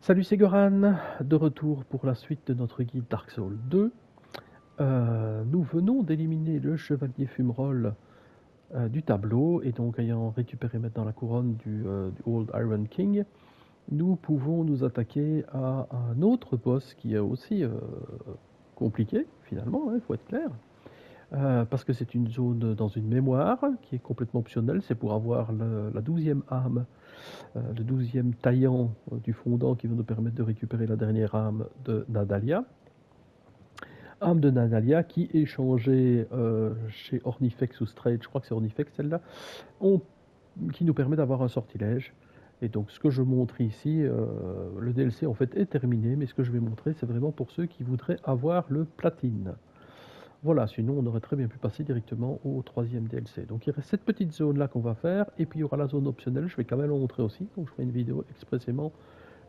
Salut, c'est Goran, de retour pour la suite de notre guide Dark Souls 2. Nous venons d'éliminer le chevalier Fumerol du tableau, et donc ayant récupéré maintenant la couronne du Old Iron King, nous pouvons nous attaquer à un autre boss qui est aussi compliqué, finalement, il faut être clair. Parce que c'est une zone dans une mémoire qui est complètement optionnelle, c'est pour avoir la 12e âme, le 12e taillant du fondant qui va nous permettre de récupérer la dernière âme de Nadalia. Âme de Nadalia qui est changée chez Ornifex ou Strade, je crois que c'est Ornifex celle-là, qui nous permet d'avoir un sortilège. Et donc ce que je montre ici, le DLC en fait est terminé, mais ce que je vais montrer c'est vraiment pour ceux qui voudraient avoir le platine. Voilà, sinon on aurait très bien pu passer directement au troisième DLC. Donc il reste cette petite zone là qu'on va faire, et puis il y aura la zone optionnelle, je vais quand même le montrer aussi, donc je ferai une vidéo expressément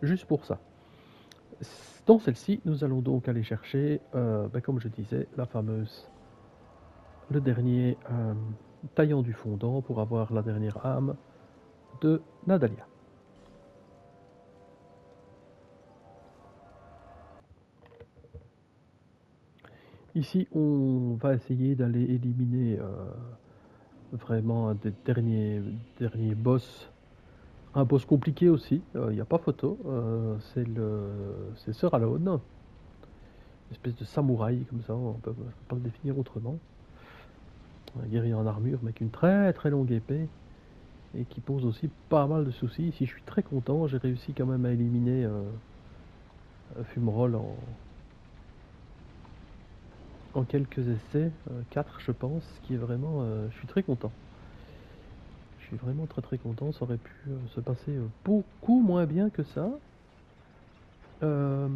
juste pour ça. Dans celle-ci, nous allons donc aller chercher, comme je disais, le dernier taillant du fondant pour avoir la dernière âme de Nadalia. Ici, on va essayer d'aller éliminer vraiment un des derniers boss. Un boss compliqué aussi, il n'y a pas photo. C'est Sir Alone, une espèce de samouraï comme ça, on peut pas le définir autrement. Un guerrier en armure, mais avec une très très longue épée, et qui pose aussi pas mal de soucis. Ici, je suis très content, j'ai réussi quand même à éliminer Fumerol en quelques essais, 4 je pense, ce qui est vraiment, je suis très content. Je suis vraiment très très content, ça aurait pu se passer beaucoup moins bien que ça. Euh,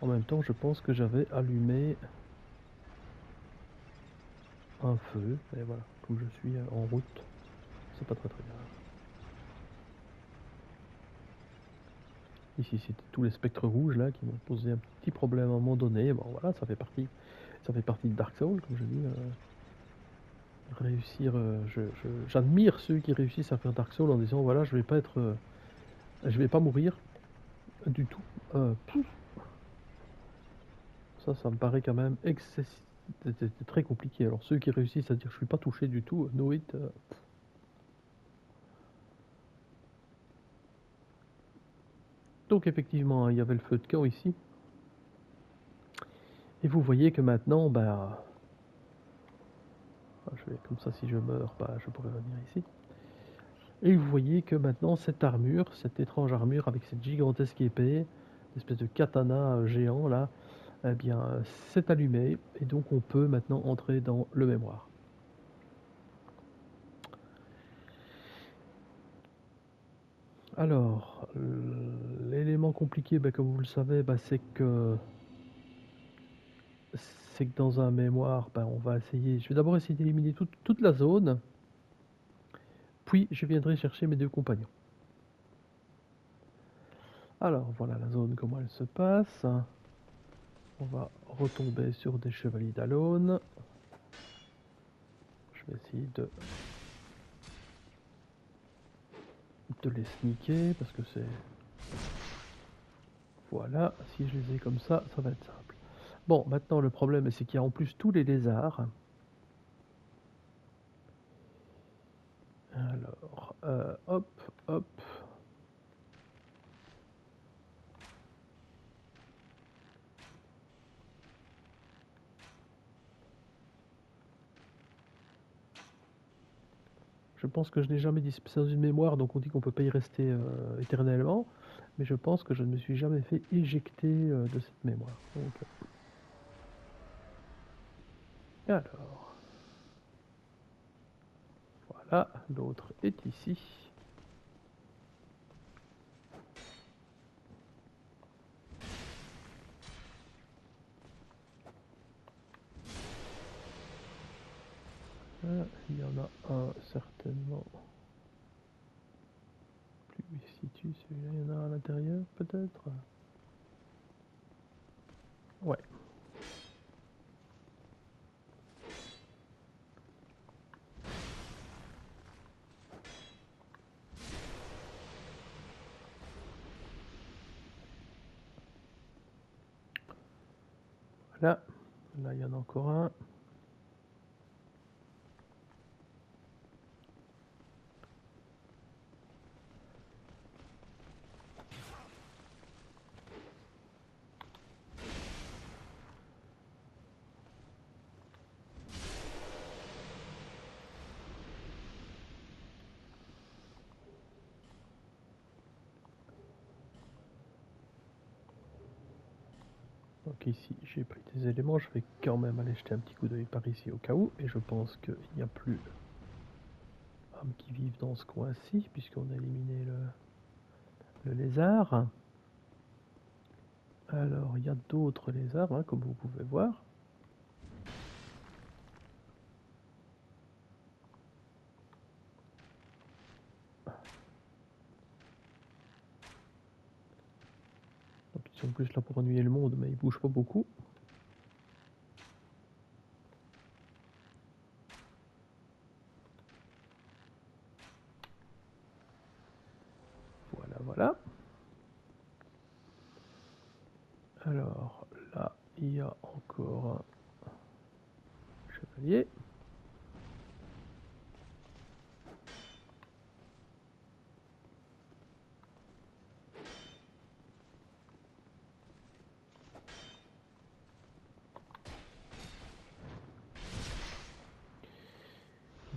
En même temps, je pense que j'avais allumé un feu, et voilà, comme je suis en route, c'est pas très très grave. Ici, c'était tous les spectres rouges là qui m'ont posé un petit problème à un moment donné. Bon, voilà, ça fait partie de Dark Souls, comme je dis. Réussir, j'admire ceux qui réussissent à faire Dark Souls en disant voilà, je vais pas mourir du tout. Ça me paraît quand même excessif. C'est très compliqué. Alors ceux qui réussissent à dire je suis pas touché du tout, no it. Donc effectivement, il y avait le feu de camp ici. Et vous voyez que maintenant, je vais comme ça, si je meurs, je pourrais revenir ici. Et vous voyez que maintenant, cette armure, cette étrange armure avec cette gigantesque épée, une espèce de katana géant là, eh bien, c'est allumé. Et donc on peut maintenant entrer dans le mémoire. Alors, l'élément compliqué, comme vous le savez, c'est que dans un mémoire, on va essayer. Je vais d'abord essayer d'éliminer toute la zone, puis je viendrai chercher mes deux compagnons. Alors voilà la zone, comment elle se passe. On va retomber sur des chevaliers d'Alone. Je vais essayer de les sneaker parce que c'est... Voilà, si je les ai comme ça va être simple. Bon, maintenant le problème c'est qu'il y a en plus tous les lézards. Alors, hop, hop. Je pense que je n'ai jamais dispensé dans une mémoire, donc on dit qu'on peut pas y rester éternellement. Mais je pense que je ne me suis jamais fait éjecter de cette mémoire. Donc, alors, voilà, l'autre est ici. Il y en a un certainement. Plus il se situe, celui-là, il y en a un à l'intérieur peut-être. Ouais. Voilà. Là, il y en a encore un. Donc ici, j'ai pris des éléments. Je vais quand même aller jeter un petit coup d'œil par ici au cas où. Et je pense qu'il n'y a plus d'hommes qui vivent dans ce coin-ci, puisqu'on a éliminé le lézard. Alors, il y a d'autres lézards, hein, comme vous pouvez voir. Donc, ils sont plus là pour ennuyer le monde, mais ils bougent pas beaucoup. Voilà, voilà. Alors, là, il y a encore un chevalier.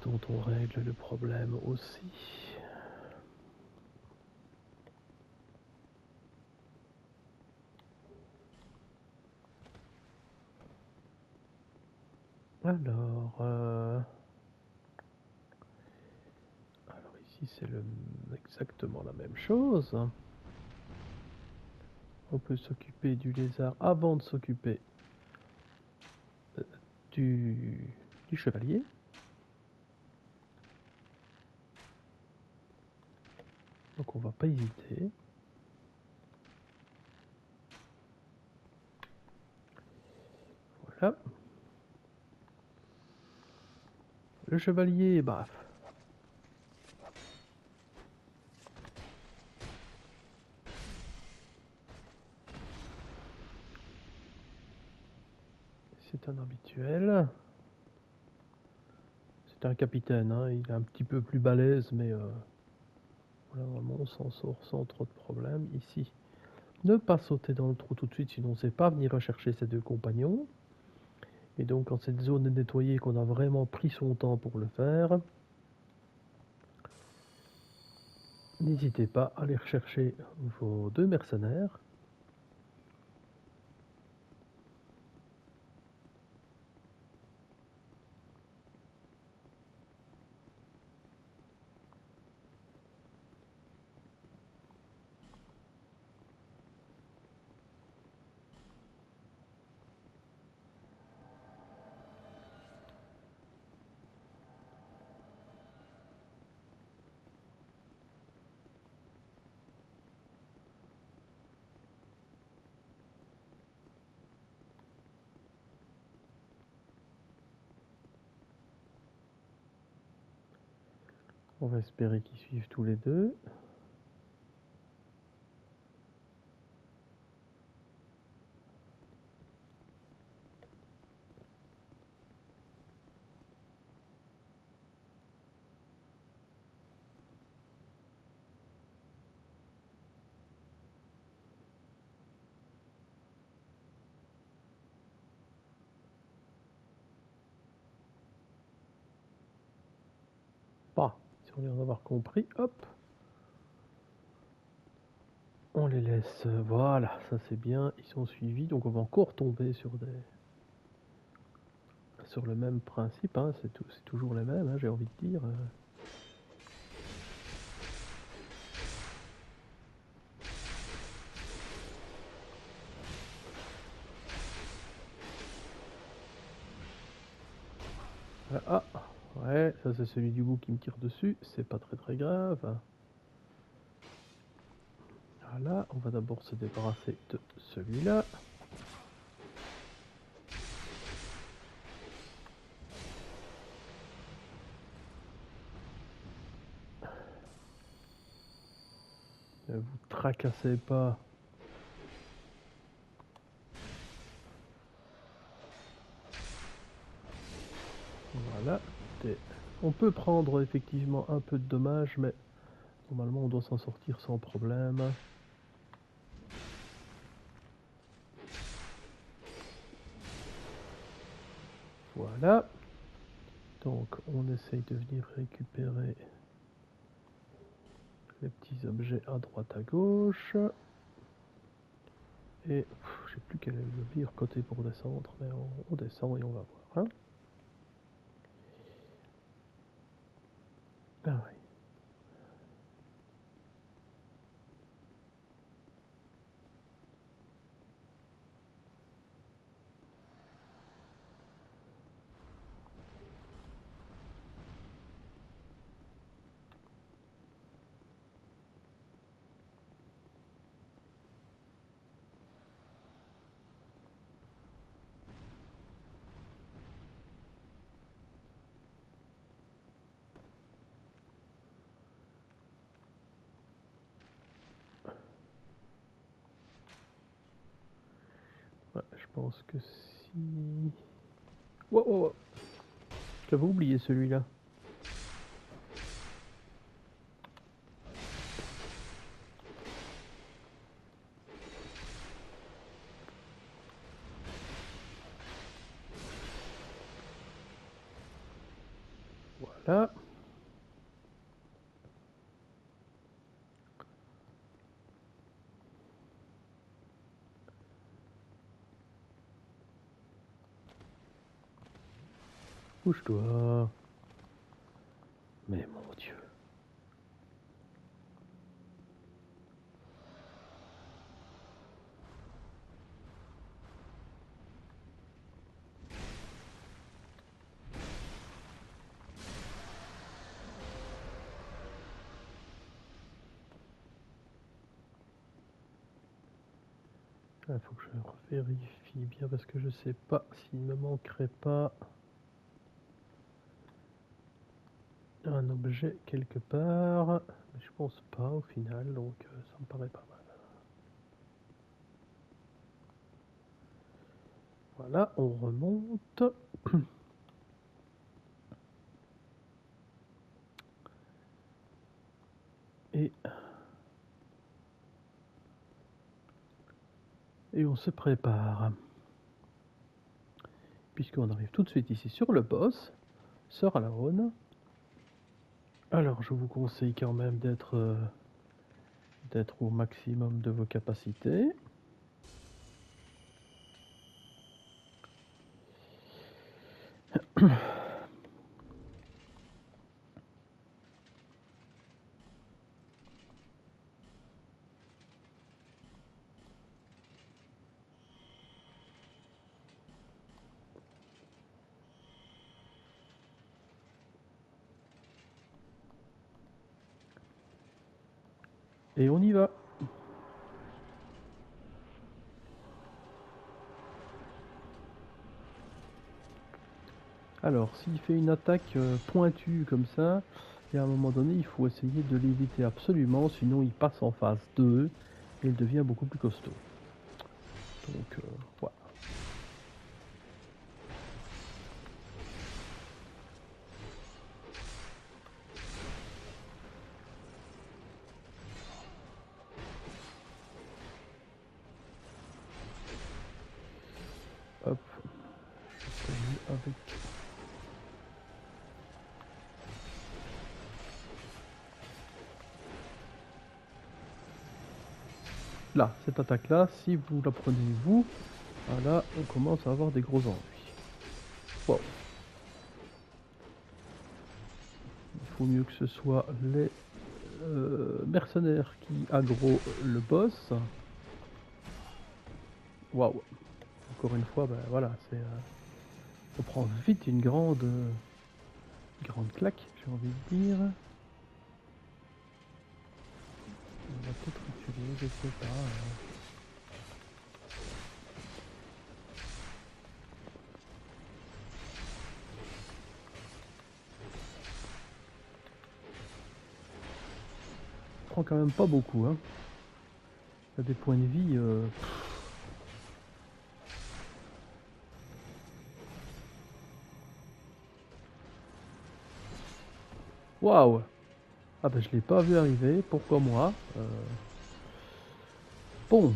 Dont on règle le problème aussi. Alors ici c'est exactement la même chose. On peut s'occuper du lézard avant de s'occuper du chevalier. Donc on va pas hésiter. Voilà. Le chevalier, baf. C'est un habituel. C'est un capitaine, hein. Il est un petit peu plus balèze, mais voilà, vraiment on s'en sort sans trop de problèmes. Ici, ne pas sauter dans le trou tout de suite, sinon c'est pas venir rechercher ses deux compagnons. Et donc quand cette zone est nettoyée, qu'on a vraiment pris son temps pour le faire, n'hésitez pas à aller rechercher vos deux mercenaires. On va espérer qu'ils suivent tous les deux. Bah, si on vient d'avoir compris, hop, on les laisse. Voilà, ça c'est bien, ils sont suivis. Donc on va encore tomber sur le même principe, hein. C'est toujours les mêmes, hein, j'ai envie de dire. Ah, ouais, ça c'est celui du bout qui me tire dessus, c'est pas très très grave. Voilà, on va d'abord se débarrasser de celui-là. Ne vous tracassez pas. Voilà. On peut prendre effectivement un peu de dommages, mais normalement on doit s'en sortir sans problème. Voilà. Donc on essaye de venir récupérer les petits objets à droite à gauche. Et je sais plus quel est le meilleur côté pour descendre, mais on descend et on va voir. Hein. Ah oui. Ouais, je pense que si... Wow, wow, wow. J'avais oublié celui-là. Voilà. Bouge-toi. Mais mon Dieu. Il faut que je vérifie bien parce que je sais pas s'il me manquerait pas un objet quelque part. Mais je pense pas au final, donc ça me paraît pas mal. Voilà, on remonte. Et on se prépare. Puisqu'on arrive tout de suite ici sur le boss, Sir Alaron. Alors je vous conseille quand même d'être au maximum de vos capacités. Et on y va. Alors, s'il fait une attaque pointue comme ça, et à un moment donné, il faut essayer de l'éviter absolument, sinon il passe en phase 2 et il devient beaucoup plus costaud. Donc, voilà. Hop. Avec... Là, cette attaque-là, si vous la prenez vous, voilà, on commence à avoir des gros ennuis. Wow. Il faut mieux que ce soit les mercenaires qui aggro le boss. Waouh. Encore une fois, ben voilà, c'est... on prend vite une grande claque, j'ai envie de dire. On va peut-être utiliser, je sais pas. On prend quand même pas beaucoup, hein. Il y a des points de vie... Waouh! Ah ben je l'ai pas vu arriver, pourquoi moi? Bon.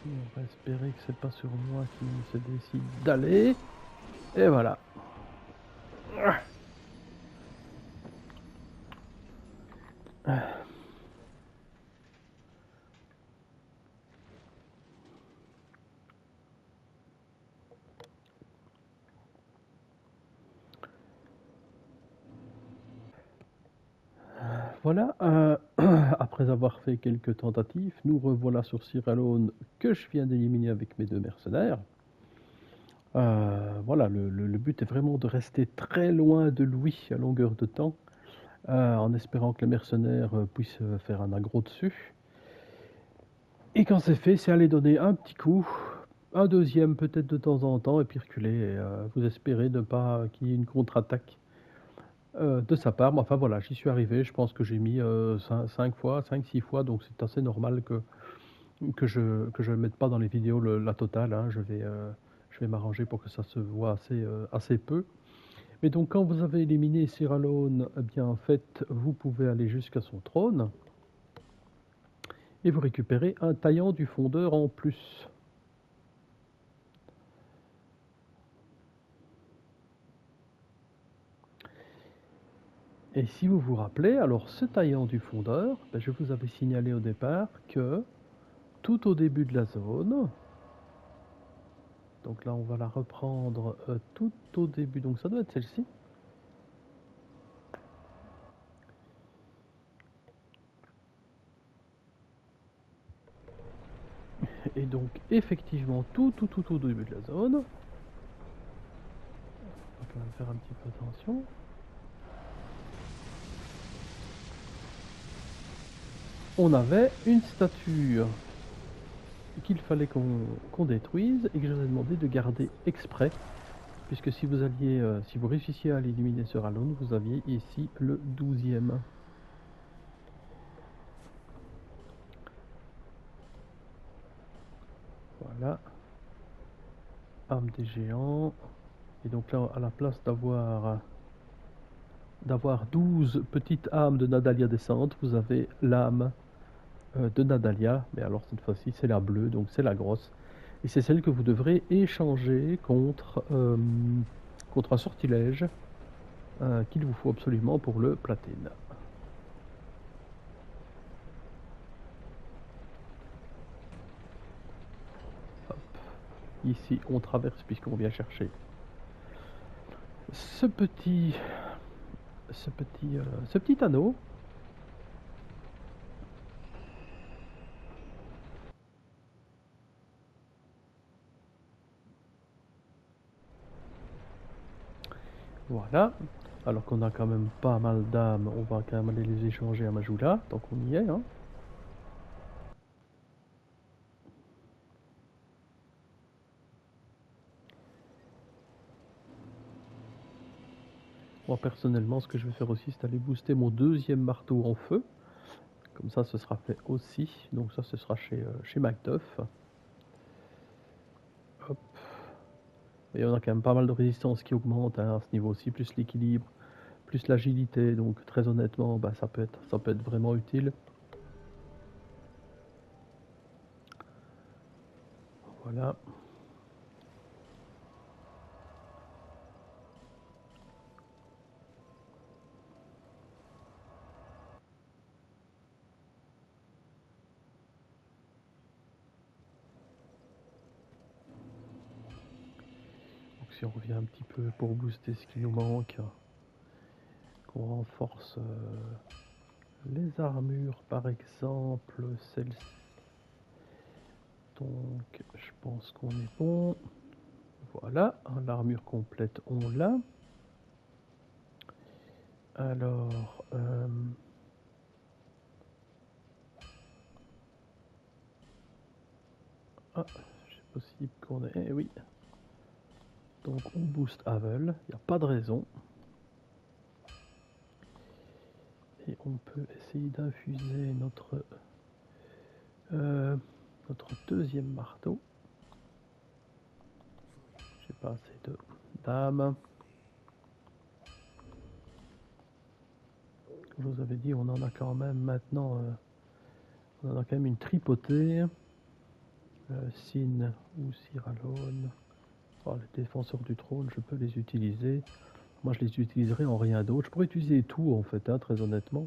On va espérer que c'est pas sur moi qui se décide d'aller. Et voilà. Voilà, après avoir fait quelques tentatives, nous revoilà sur Cyralone que je viens d'éliminer avec mes 2 mercenaires. Voilà, le but est vraiment de rester très loin de lui à longueur de temps, en espérant que les mercenaires puissent faire un aggro dessus. Et quand c'est fait, c'est aller donner un petit coup, un deuxième peut-être de temps en temps, et puis reculer. Et vous espérez ne pas qu'il y ait une contre-attaque de sa part. Mais enfin voilà, j'y suis arrivé. Je pense que j'ai mis 5 fois, 5-6 fois, donc c'est assez normal que je ne mette pas dans les vidéos la totale. Hein. Je vais m'arranger pour que ça se voit assez peu. Mais donc quand vous avez éliminé Cyralone, eh bien en fait, vous pouvez aller jusqu'à son trône. Et vous récupérez un taillant du fondeur en plus. Et si vous vous rappelez, alors ce taillant du fondeur, ben, je vous avais signalé au départ que tout au début de la zone, donc là on va la reprendre tout au début, donc ça doit être celle-ci. Et donc effectivement tout au début de la zone, on va quand même faire un petit peu attention. On avait une statue qu'il fallait qu'on détruise et que je vous ai demandé de garder exprès, puisque si vous si vous réussissiez à l'éliminer sur Alone, vous aviez ici le 12e. Voilà, arme des géants. Et donc là, à la place d'avoir 12 petites âmes de Nadalia descente, vous avez l'âme de Nadalia, mais alors cette fois-ci c'est la bleue, donc c'est la grosse. Et c'est celle que vous devrez échanger contre un sortilège qu'il vous faut absolument pour le platine. Hop. Ici on traverse puisqu'on vient chercher ce petit anneau. Voilà. Alors qu'on a quand même pas mal d'âmes, on va quand même aller les échanger à Majula, tant qu'on y est. Hein. Moi personnellement, ce que je vais faire aussi, c'est aller booster mon 2e marteau en feu. Comme ça, ce sera fait aussi. Donc ça, ce sera chez Macduff. Hop. Et on a quand même pas mal de résistance qui augmente hein, à ce niveau aussi, plus l'équilibre, plus l'agilité. Donc très honnêtement, bah, ça peut être vraiment utile. Voilà. Donc si on revient un petit peu pour booster ce qui nous manque, qu'on renforce les armures par exemple, celle-ci. Donc je pense qu'on est bon. Voilà, l'armure complète on l'a. Alors, ah, c'est possible qu'on ait, oui, Donc on booste Havel, il n'y a pas de raison. Et on peut essayer d'infuser notre deuxième marteau. J'ai pas assez de dames. Comme je vous avais dit, on en a quand même maintenant, on en a quand même une tripotée. Sin ou Cyralone. Oh, les défenseurs du trône, je peux les utiliser. Moi, je les utiliserai en rien d'autre. Je pourrais utiliser tout, en fait, hein, très honnêtement.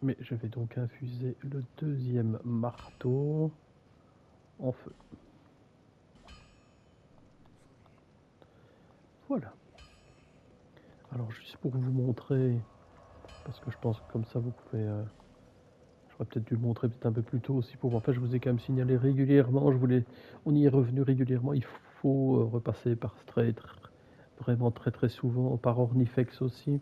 Mais je vais donc infuser le deuxième marteau en feu. Voilà. Alors, juste pour vous montrer, parce que je pense que comme ça, vous pouvez... j'aurais peut-être dû le montrer peut-être un peu plus tôt aussi. En fait, je vous ai quand même signalé régulièrement. On y est revenu régulièrement. Il faut repasser par Strait, vraiment très très souvent, par Ornifex aussi.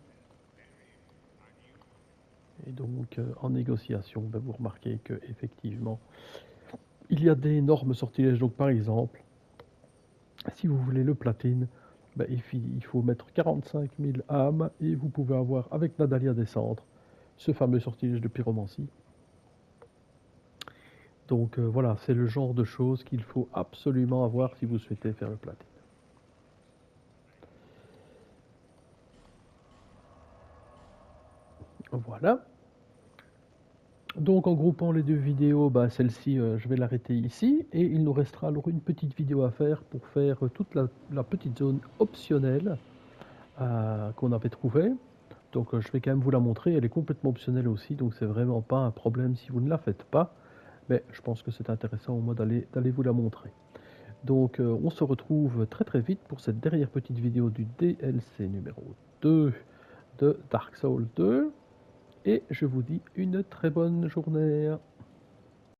Et donc, en négociation, ben, vous remarquez que effectivement, il y a d'énormes sortilèges. Donc, par exemple, si vous voulez le platine, ben, il faut mettre 45 000 âmes et vous pouvez avoir avec Nadalia des Cendres ce fameux sortilège de pyromancie. Donc voilà, c'est le genre de choses qu'il faut absolument avoir si vous souhaitez faire le platine. Voilà. Donc en groupant les deux vidéos, bah, celle-ci, je vais l'arrêter ici. Et il nous restera alors une petite vidéo à faire pour faire toute la petite zone optionnelle qu'on avait trouvée. Donc je vais quand même vous la montrer, elle est complètement optionnelle aussi, donc c'est vraiment pas un problème si vous ne la faites pas. Mais je pense que c'est intéressant au moins d'aller vous la montrer. Donc on se retrouve très très vite pour cette dernière petite vidéo du DLC numéro 2 de Dark Souls 2. Et je vous dis une très bonne journée.